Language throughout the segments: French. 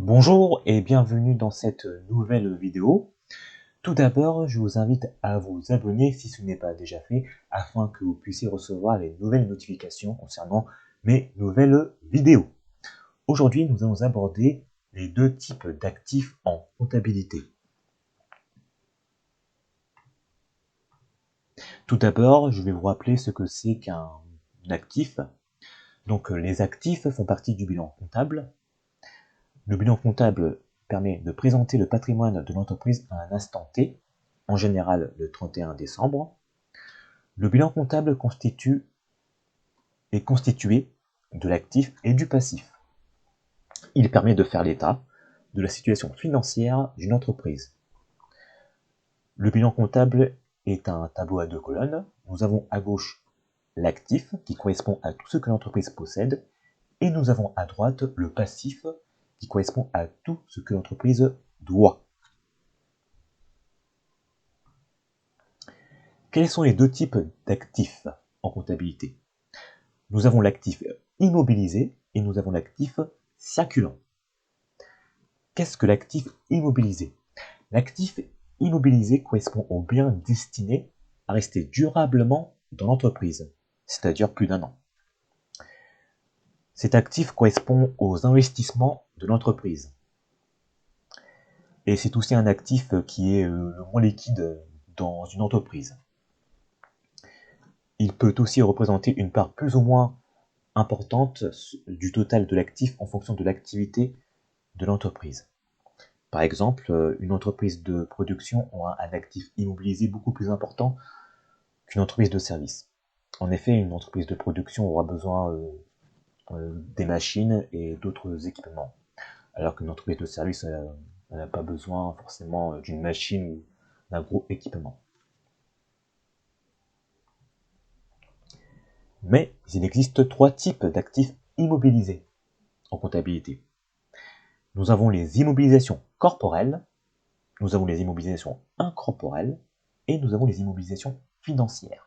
Bonjour et bienvenue dans cette nouvelle vidéo. Tout d'abord, je vous invite à vous abonner si ce n'est pas déjà fait, afin que vous puissiez recevoir les nouvelles notifications concernant mes nouvelles vidéos. Aujourd'hui, nous allons aborder les deux types d'actifs en comptabilité. Tout d'abord, je vais vous rappeler ce que c'est qu'un actif. Donc, les actifs font partie du bilan comptable. Le bilan comptable permet de présenter le patrimoine de l'entreprise à un instant T, en général le 31 décembre. Le bilan comptable est constitué de l'actif et du passif. Il permet de faire l'état de la situation financière d'une entreprise. Le bilan comptable est un tableau à deux colonnes. Nous avons à gauche l'actif qui correspond à tout ce que l'entreprise possède et nous avons à droite le passif qui correspond à tout ce que l'entreprise doit. Quels sont les deux types d'actifs en comptabilité? Nous avons l'actif immobilisé et nous avons l'actif circulant. Qu'est-ce que l'actif immobilisé? L'actif immobilisé correspond aux biens destinés à rester durablement dans l'entreprise, c'est-à-dire plus d'un an. Cet actif correspond aux investissements de l'entreprise. Et c'est aussi un actif qui est le moins liquide dans une entreprise. Il peut aussi représenter une part plus ou moins importante du total de l'actif en fonction de l'activité de l'entreprise. Par exemple, une entreprise de production aura un actif immobilisé beaucoup plus important qu'une entreprise de service. En effet, une entreprise de production aura besoin des machines et d'autres équipements, alors qu'une entreprise de service n'a pas besoin forcément d'une machine ou d'un gros équipement. Mais il existe trois types d'actifs immobilisés en comptabilité. Nous avons les immobilisations corporelles, nous avons les immobilisations incorporelles et nous avons les immobilisations financières.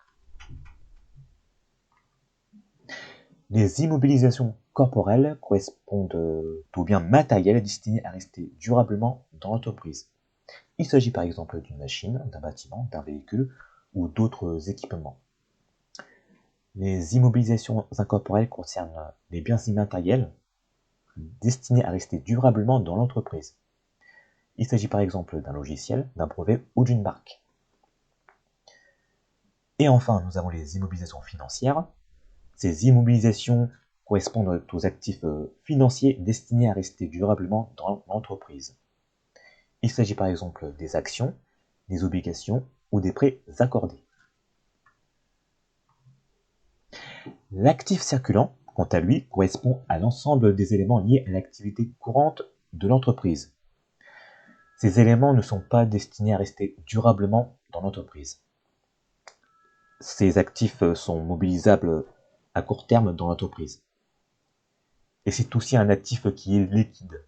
Les immobilisations corporelles correspondent aux biens matériels destinés à rester durablement dans l'entreprise. Il s'agit par exemple d'une machine, d'un bâtiment, d'un véhicule ou d'autres équipements. Les immobilisations incorporelles concernent les biens immatériels destinés à rester durablement dans l'entreprise. Il s'agit par exemple d'un logiciel, d'un brevet ou d'une marque. Et enfin, nous avons les immobilisations financières. Ces immobilisations correspondent aux actifs financiers destinés à rester durablement dans l'entreprise. Il s'agit par exemple des actions, des obligations ou des prêts accordés. L'actif circulant, quant à lui, correspond à l'ensemble des éléments liés à l'activité courante de l'entreprise. Ces éléments ne sont pas destinés à rester durablement dans l'entreprise. Ces actifs sont mobilisables à court terme dans l'entreprise. Et c'est aussi un actif qui est liquide.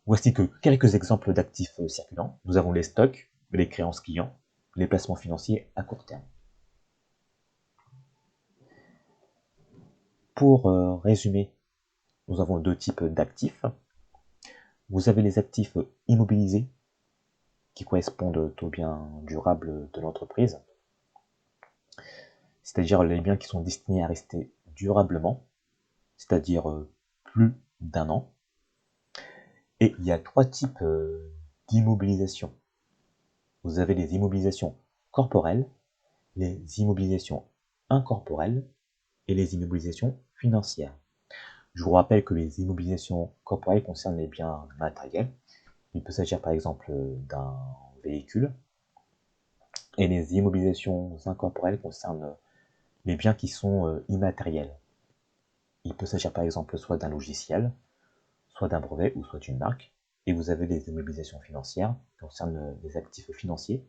Voici que quelques exemples d'actifs circulants. Nous avons les stocks, les créances clients, les placements financiers à court terme. Pour résumer, nous avons deux types d'actifs. Vous avez les actifs immobilisés qui correspondent aux biens durables de l'entreprise, c'est-à-dire les biens qui sont destinés à rester durablement, c'est-à-dire plus d'un an. Et il y a trois types d'immobilisation. Vous avez les immobilisations corporelles, les immobilisations incorporelles et les immobilisations financières. Je vous rappelle que les immobilisations corporelles concernent les biens matériels. Il peut s'agir par exemple d'un véhicule. Et les immobilisations incorporelles concernent les biens qui sont immatériels. Il peut s'agir par exemple soit d'un logiciel, soit d'un brevet ou soit d'une marque. Et vous avez les immobilisations financières qui concernent les actifs financiers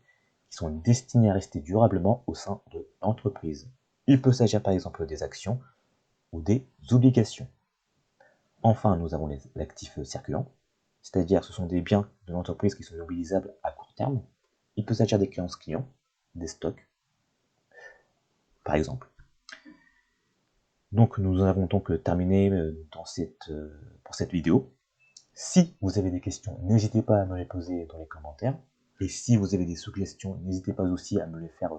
qui sont destinés à rester durablement au sein de l'entreprise. Il peut s'agir par exemple des actions ou des obligations. Enfin, nous avons l'actif circulant, c'est-à-dire ce sont des biens de l'entreprise qui sont mobilisables à court terme. Il peut s'agir des créances clients, des stocks, par exemple. Donc nous avons donc terminé pour cette vidéo. Si vous avez des questions, n'hésitez pas à me les poser dans les commentaires. Et si vous avez des suggestions, n'hésitez pas aussi à me les faire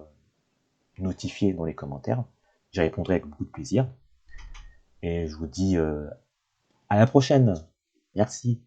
notifier dans les commentaires. J'y répondrai avec beaucoup de plaisir. Et je vous dis à la prochaine. Merci.